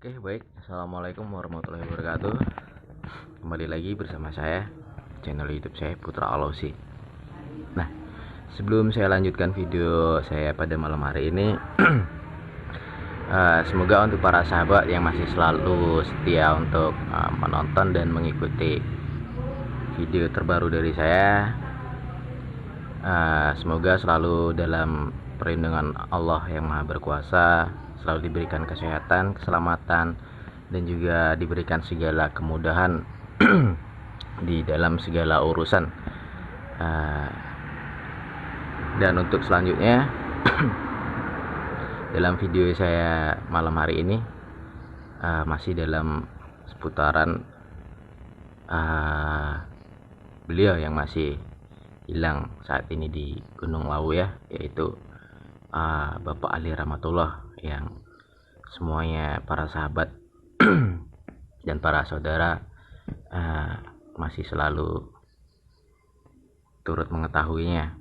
Oke, baik. Assalamualaikum warahmatullahi wabarakatuh. Kembali lagi bersama saya, channel YouTube saya Putra Alosi. Nah, sebelum saya lanjutkan video saya pada malam hari ini, semoga untuk para sahabat yang masih selalu setia untuk menonton dan mengikuti video terbaru dari saya, semoga selalu dalam perlindungan Allah yang Maha Berkuasa, selalu diberikan kesehatan, keselamatan, dan juga diberikan segala kemudahan di dalam segala urusan. Dan untuk selanjutnya dalam video saya malam hari ini masih dalam seputaran beliau yang masih hilang saat ini di Gunung Lawu ya, yaitu Bapak Ali Rahmatullah, yang semuanya para sahabat dan para saudara masih selalu turut mengetahuinya.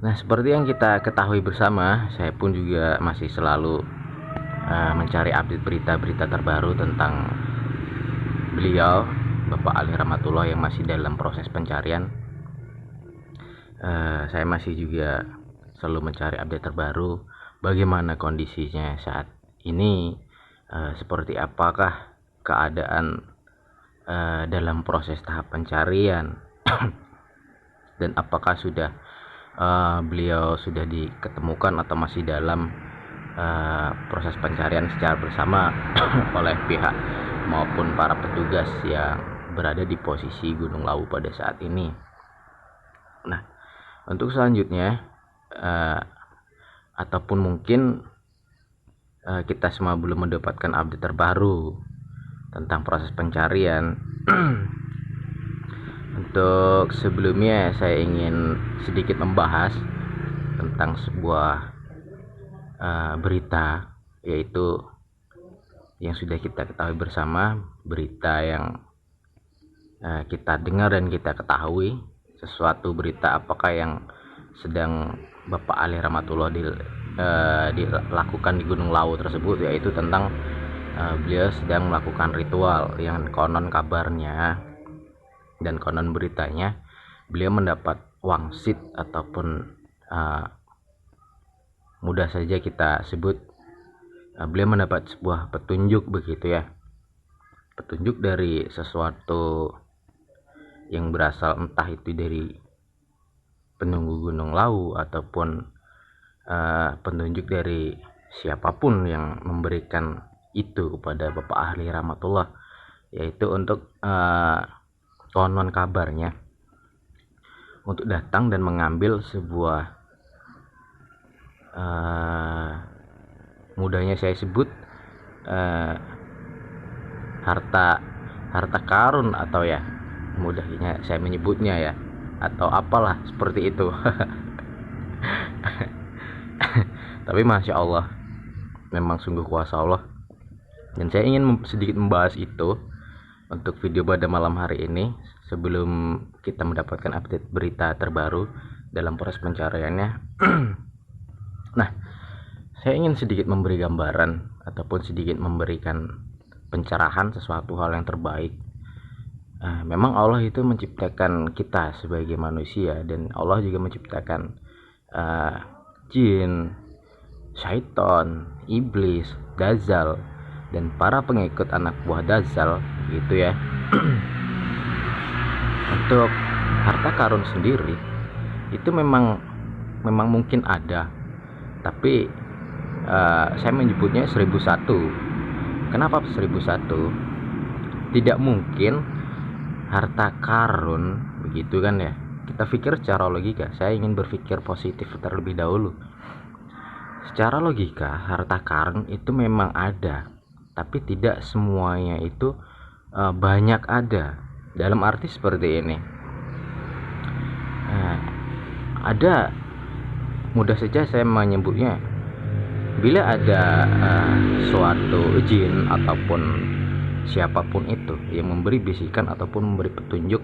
Nah, seperti yang kita ketahui bersama, saya pun juga masih selalu mencari update berita-berita terbaru tentang beliau, Bapak Ali Rahmatullah, yang masih dalam proses pencarian. Saya masih juga selalu mencari update terbaru, bagaimana kondisinya saat ini, seperti apakah keadaan dalam proses tahap pencarian dan apakah sudah beliau sudah diketemukan atau masih dalam proses pencarian secara bersama oleh pihak maupun para petugas yang berada di posisi Gunung Lawu pada saat ini. Nah, untuk selanjutnya ataupun mungkin kita semua belum mendapatkan update terbaru tentang proses pencarian. Untuk sebelumnya saya ingin sedikit membahas tentang sebuah berita, yaitu yang sudah kita ketahui bersama, berita yang kita dengar dan kita ketahui, sesuatu berita apakah yang sedang Bapak Ali Rahmatullah dilakukan di Gunung Lawu tersebut, yaitu tentang beliau sedang melakukan ritual yang konon kabarnya dan konon beritanya beliau mendapat wangsit, ataupun mudah saja kita sebut beliau mendapat sebuah petunjuk begitu ya, petunjuk dari sesuatu yang berasal entah itu dari penunggu Gunung Lawu ataupun petunjuk dari siapapun yang memberikan itu kepada Bapak Ali Rahmatullah, yaitu untuk konon kabarnya untuk datang dan mengambil sebuah mudahnya saya sebut harta karun, atau ya mudahnya saya menyebutnya ya, atau apalah seperti itu. Tapi Masya Allah, memang sungguh kuasa Allah, dan saya ingin sedikit membahas itu untuk video pada malam hari ini sebelum kita mendapatkan update berita terbaru dalam proses pencariannya. Nah, saya ingin sedikit memberi gambaran ataupun sedikit memberikan pencerahan sesuatu hal yang terbaik. Memang Allah itu menciptakan kita sebagai manusia, dan Allah juga menciptakan jin, syaitan, iblis, dajjal, dan para pengikut anak buah dajjal gitu ya. Untuk harta karun sendiri itu memang mungkin ada, tapi saya menyebutnya 1001. Kenapa 1001? Tidak mungkin harta karun begitu kan ya. Kita pikir secara logika, saya ingin berpikir positif terlebih dahulu. Secara logika harta karun itu memang ada, tapi tidak semuanya itu banyak ada. Dalam arti seperti ini, ada, mudah saja saya menyebutnya, bila ada suatu jin ataupun siapapun itu yang memberi bisikan ataupun memberi petunjuk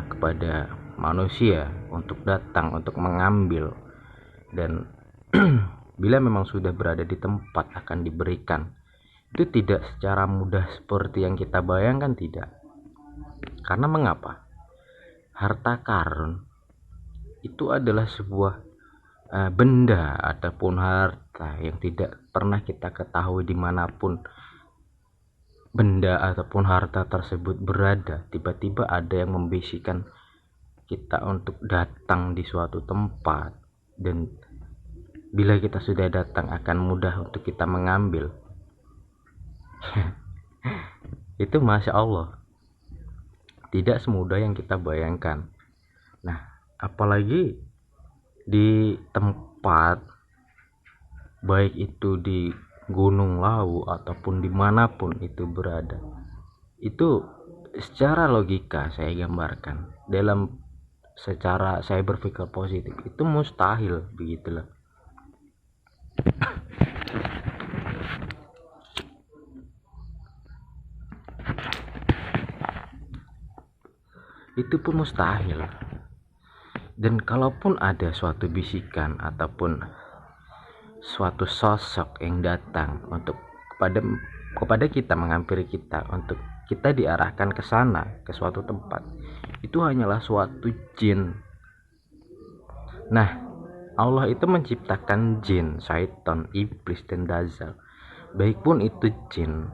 kepada manusia untuk datang untuk mengambil Dan bila memang sudah berada di tempat akan diberikan, itu tidak secara mudah seperti yang kita bayangkan, tidak. Karena mengapa? Harta karun itu adalah sebuah benda ataupun harta yang tidak pernah kita ketahui dimanapun benda ataupun harta tersebut berada. Tiba-tiba ada yang membisikkan kita untuk datang di suatu tempat, dan bila kita sudah datang akan mudah untuk kita mengambil. Itu Masya Allah, tidak semudah yang kita bayangkan. Nah, apalagi di tempat, baik itu di Gunung Lawu ataupun dimanapun itu berada, itu secara logika saya gambarkan, dalam secara saya berpikir positif, itu mustahil, begitulah. Itu pun mustahil. Dan kalaupun ada suatu bisikan ataupun suatu sosok yang datang untuk kepada kita, menghampiri kita untuk kita diarahkan ke sana, ke suatu tempat, itu hanyalah suatu jin. Nah, Allah itu menciptakan jin, syaitan, iblis, dan dajjal. Baik pun itu jin,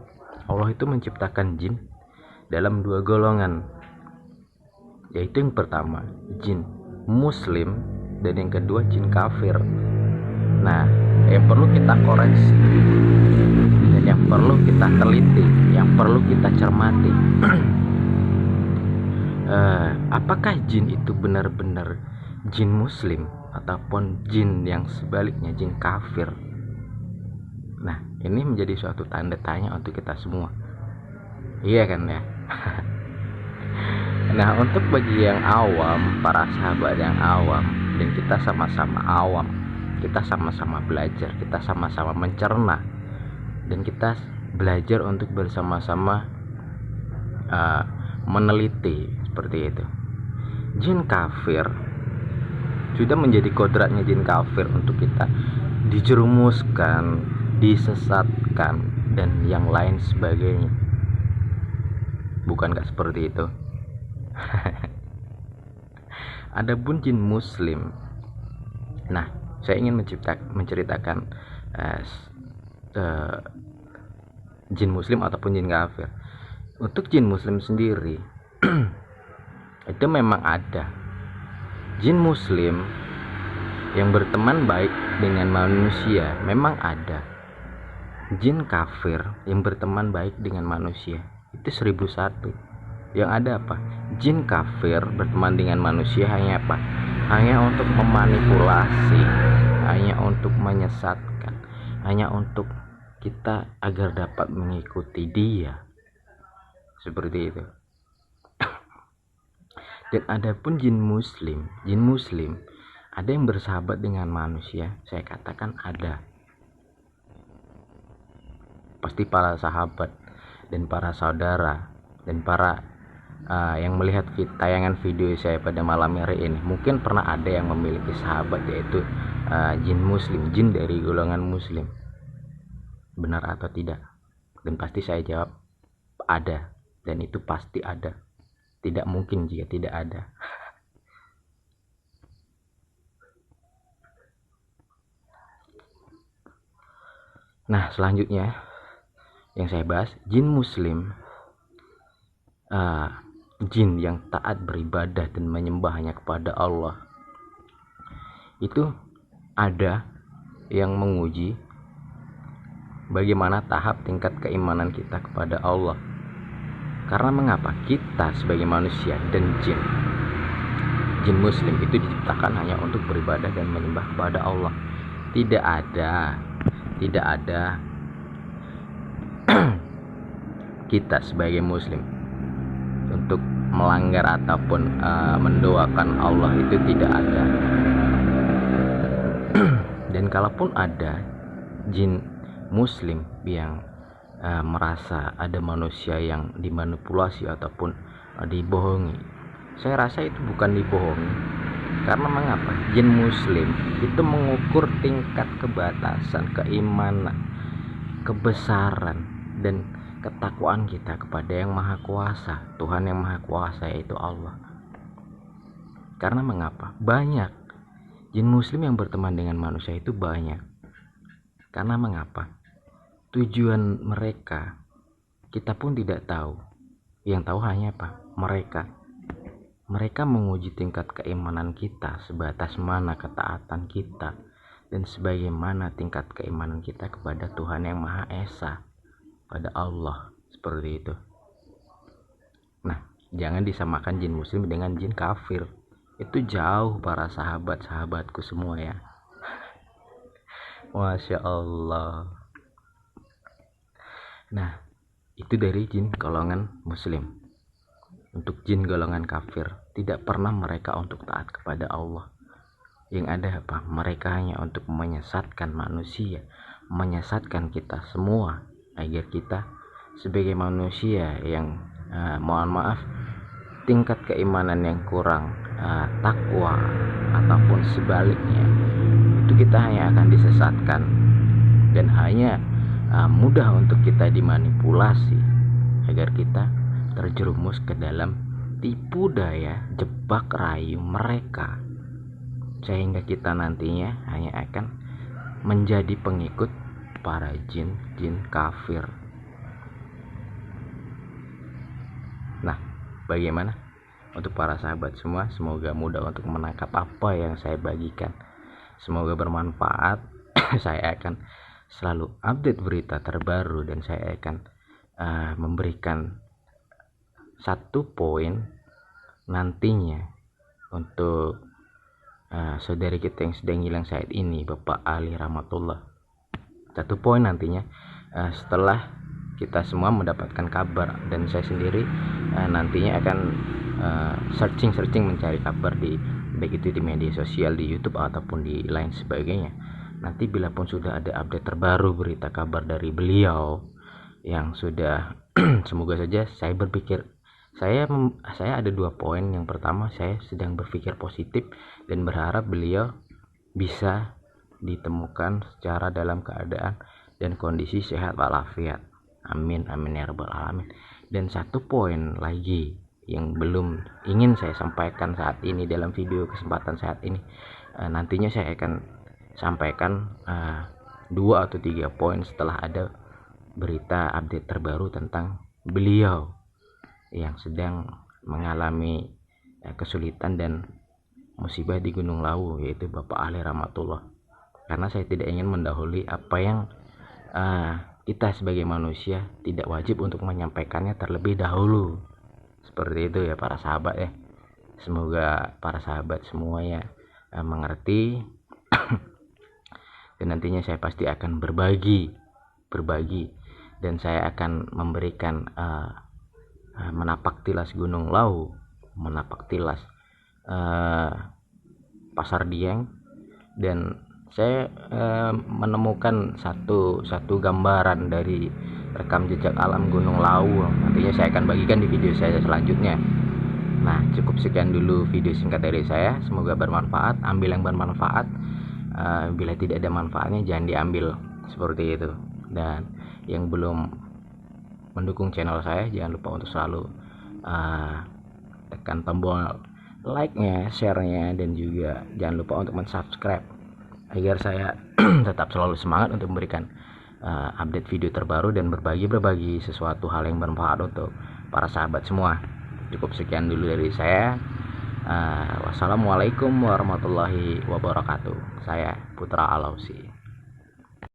Allah itu menciptakan jin dalam dua golongan, yaitu yang pertama jin muslim dan yang kedua jin kafir. Nah, yang perlu kita koreksi dan yang perlu kita teliti, yang perlu kita cermati, apakah jin itu benar-benar jin muslim ataupun jin yang sebaliknya, jin kafir? Nah, ini menjadi suatu tanda tanya untuk kita semua, iya kan ya? Nah, untuk bagi yang awam, para sahabat yang awam, dan kita sama-sama awam, kita sama-sama belajar, kita sama-sama mencerna, dan kita belajar untuk bersama-sama meneliti seperti itu. Jin kafir sudah menjadi kodratnya jin kafir untuk kita dijerumuskan, disesatkan, dan yang lain sebagainya. Bukankah seperti itu? Adapun jin muslim, nah, saya ingin menceritakan jin muslim ataupun jin kafir. Untuk jin muslim sendiri itu memang ada jin muslim yang berteman baik dengan manusia, memang ada. Jin kafir yang berteman baik dengan manusia itu 1001. Yang ada apa? Jin kafir berteman dengan manusia hanya apa? Hanya untuk memanipulasi, hanya untuk menyesatkan, hanya untuk kita agar dapat mengikuti dia, seperti itu. Dan ada pun jin muslim ada yang bersahabat dengan manusia. Saya katakan ada. Pasti para sahabat dan para saudara dan para yang melihat tayangan video saya pada malam hari ini mungkin pernah ada yang memiliki sahabat, yaitu jin muslim, jin dari golongan muslim. Benar atau tidak? Dan pasti saya jawab ada, dan itu pasti ada. Tidak mungkin jika tidak ada. Nah, selanjutnya yang saya bahas, jin muslim, jin yang taat beribadah dan menyembah hanya kepada Allah. Itu ada yang menguji bagaimana tahap tingkat keimanan kita kepada Allah. Karena mengapa? Kita sebagai manusia dan jin muslim itu diciptakan hanya untuk beribadah dan menyembah kepada Allah. Tidak ada kita sebagai muslim untuk melanggar ataupun mendoakan Allah, itu tidak ada. Dan kalaupun ada jin muslim yang merasa ada manusia yang dimanipulasi ataupun dibohongi, saya rasa itu bukan dibohongi, Karena mengapa? Jin muslim itu mengukur tingkat kebatasan, keimanan, kebesaran, dan ketakwaan kita kepada yang maha kuasa, Tuhan yang maha kuasa, yaitu Allah. Karena mengapa? Banyak jin muslim yang berteman dengan manusia itu banyak. Karena mengapa? Tujuan mereka kita pun tidak tahu. Yang tahu hanya apa? Mereka menguji tingkat keimanan kita, sebatas mana ketaatan kita, dan sebagaimana tingkat keimanan kita kepada Tuhan yang Maha Esa, pada Allah, seperti itu. Nah, jangan disamakan jin muslim dengan jin kafir. Itu jauh para sahabat-sahabatku semua ya. Masya Allah. Nah, itu dari jin golongan muslim. Untuk jin golongan kafir, tidak pernah mereka untuk taat kepada Allah. Yang ada apa? Mereka hanya untuk menyesatkan manusia, menyesatkan kita semua, agar kita sebagai manusia yang mohon maaf, tingkat keimanan yang kurang, takwa, ataupun sebaliknya, itu kita hanya akan disesatkan dan hanya mudah untuk kita dimanipulasi agar kita terjerumus ke dalam tipu daya, jebak rayu mereka, sehingga kita nantinya hanya akan menjadi pengikut para jin-jin kafir. Nah, bagaimana untuk para sahabat semua? Semoga mudah untuk menangkap apa yang saya bagikan. Semoga bermanfaat. Saya akan selalu update berita terbaru, dan saya akan memberikan satu poin nantinya untuk saudari kita yang sedang hilang saat ini, Bapak Ali Rahmatullah. Satu poin nantinya setelah kita semua mendapatkan kabar, dan saya sendiri nantinya akan searching mencari kabar di baik itu di media sosial, di YouTube ataupun di lain sebagainya. Nanti bila pun sudah ada update terbaru, berita kabar dari beliau yang sudah semoga saja, saya berpikir saya ada 2 poin. Yang pertama, saya sedang berpikir positif dan berharap beliau bisa ditemukan secara dalam keadaan dan kondisi sehat walafiat. Amin amin ya rabbal alamin. Dan satu poin lagi yang belum ingin saya sampaikan saat ini dalam video kesempatan saat ini, nantinya saya akan sampaikan 2 atau 3 poin setelah ada berita update terbaru tentang beliau yang sedang mengalami kesulitan dan musibah di Gunung Lawu, yaitu Bapak Ali Rahmatullah. Karena saya tidak ingin mendahului apa yang kita sebagai manusia tidak wajib untuk menyampaikannya terlebih dahulu. Seperti itu ya para sahabat ya. Semoga para sahabat semuanya mengerti. Dan nantinya saya pasti akan berbagi, dan saya akan memberikan menapak tilas Gunung Lawu, menapak tilas Pasar Dieng, dan saya menemukan satu gambaran dari rekam jejak alam Gunung Lawu. Nantinya saya akan bagikan di video saya selanjutnya. Nah, cukup sekian dulu video singkat dari saya. Semoga bermanfaat. Ambil yang bermanfaat. Bila tidak ada manfaatnya, jangan diambil, seperti itu. Dan yang belum mendukung channel saya, jangan lupa untuk selalu tekan tombol like-nya, share-nya, dan juga jangan lupa untuk mensubscribe agar saya tetap selalu semangat untuk memberikan update video terbaru dan berbagi sesuatu hal yang bermanfaat untuk para sahabat semua. Cukup sekian dulu dari saya. Wassalamualaikum warahmatullahi wabarakatuh. Saya Putra Alausi.